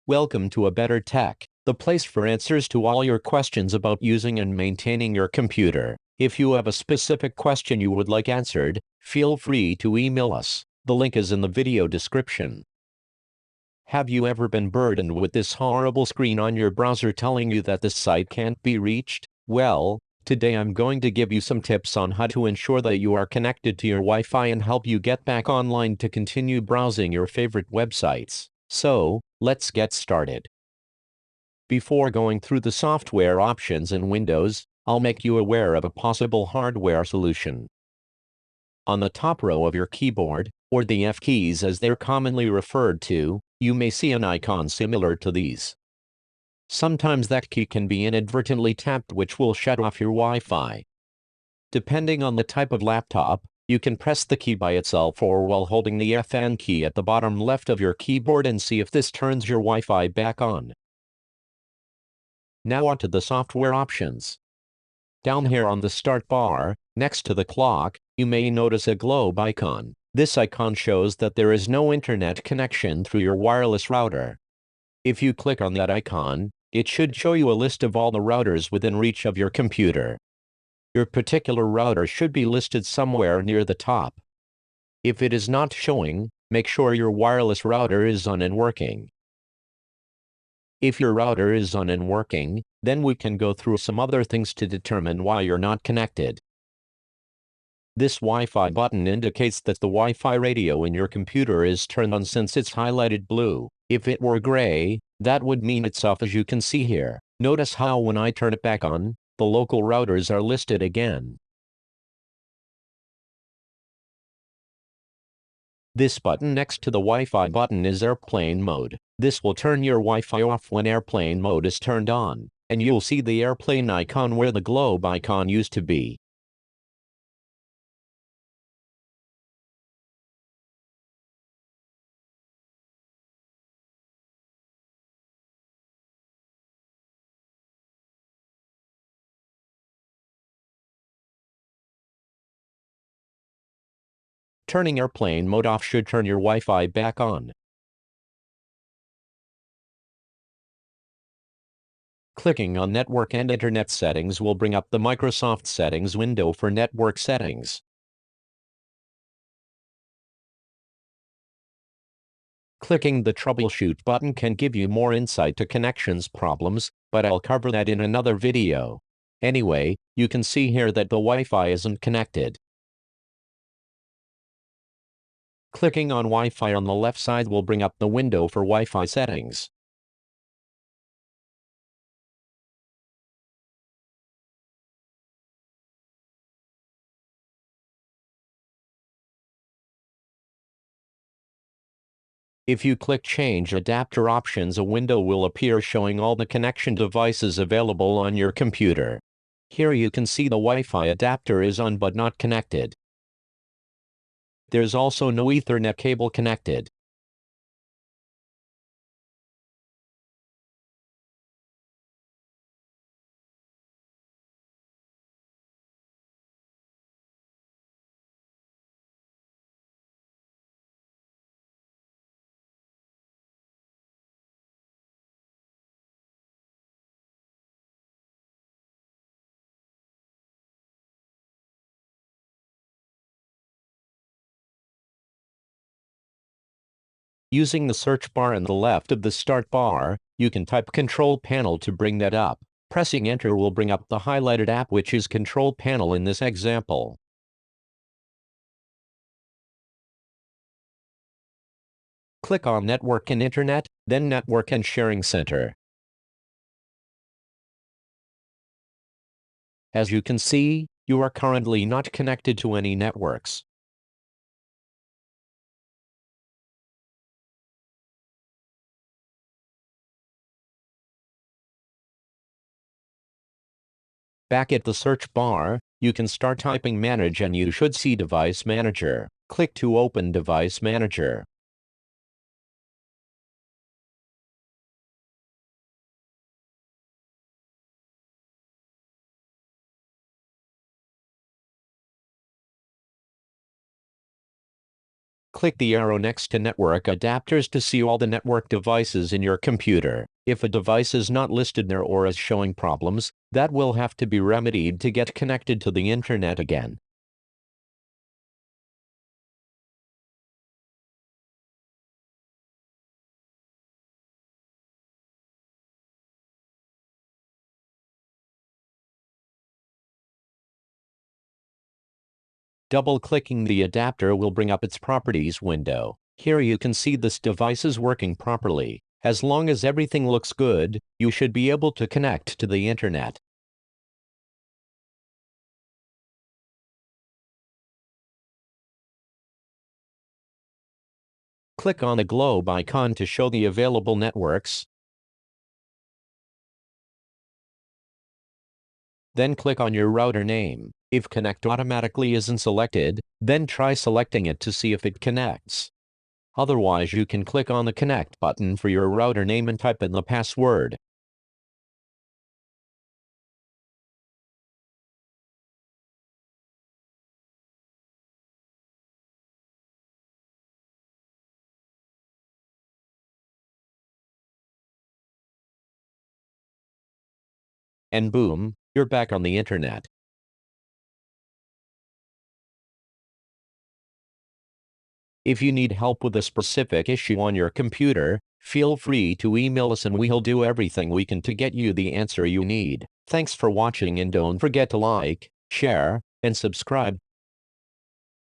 Welcome to A Better Tech, the place for answers to all your questions about using and maintaining your computer. If you have a specific question you would like answered, feel free to email us. The link is in the video description. Have you ever been burdened with this horrible screen on your browser telling you that this site can't be reached? Well, today I'm going to give you some tips on how to ensure that you are connected to your Wi-Fi and help you get back online to continue browsing your favorite websites. So, let's get started. Before going through the software options in Windows, I'll make you aware of a possible hardware solution. On the top row of your keyboard, or the F keys as they're commonly referred to, you may see an icon similar to these. Sometimes that key can be inadvertently tapped, which will shut off your Wi-Fi. Depending on the type of laptop, you can press the key by itself or while holding the FN key at the bottom left of your keyboard and see if this turns your Wi-Fi back on. Now onto the software options. Down here on the start bar, next to the clock, you may notice a globe icon. This icon shows that there is no internet connection through your wireless router. If you click on that icon, it should show you a list of all the routers within reach of your computer. Your particular router should be listed somewhere near the top. If it is not showing, make sure your wireless router is on and working. If your router is on and working, then we can go through some other things to determine why you're not connected. This Wi-Fi button indicates that the Wi-Fi radio in your computer is turned on since it's highlighted blue. If it were gray, that would mean it's off, as you can see here. Notice how when I turn it back on, the local routers are listed again. This button next to the Wi-Fi button is airplane mode. This will turn your Wi-Fi off when airplane mode is turned on, and you'll see the airplane icon where the globe icon used to be. Turning airplane mode off should turn your Wi-Fi back on. Clicking on Network and Internet Settings will bring up the Microsoft Settings window for network settings. Clicking the Troubleshoot button can give you more insight to connections problems, but I'll cover that in another video. Anyway, you can see here that the Wi-Fi isn't connected. Clicking on Wi-Fi on the left side will bring up the window for Wi-Fi settings. If you click Change Adapter Options, a window will appear showing all the connection devices available on your computer. Here you can see the Wi-Fi adapter is on but not connected. There's also no Ethernet cable connected. Using the search bar on the left of the start bar, you can type Control Panel to bring that up. Pressing Enter will bring up the highlighted app, which is Control Panel in this example. Click on Network and Internet, then Network and Sharing Center. As you can see, you are currently not connected to any networks. Back at the search bar, you can start typing Manage and you should see Device Manager. Click to open Device Manager. Click the arrow next to network adapters to see all the network devices in your computer. If a device is not listed there or is showing problems, that will have to be remedied to get connected to the internet again. Double-clicking the adapter will bring up its properties window. Here you can see this device is working properly. As long as everything looks good, you should be able to connect to the internet. Click on the globe icon to show the available networks. Then click on your router name. If Connect automatically isn't selected, then try selecting it to see if it connects. Otherwise, you can click on the Connect button for your router name and type in the password. And boom, you're back on the internet. If you need help with a specific issue on your computer, feel free to email us and we'll do everything we can to get you the answer you need. Thanks for watching and don't forget to like, share, and subscribe.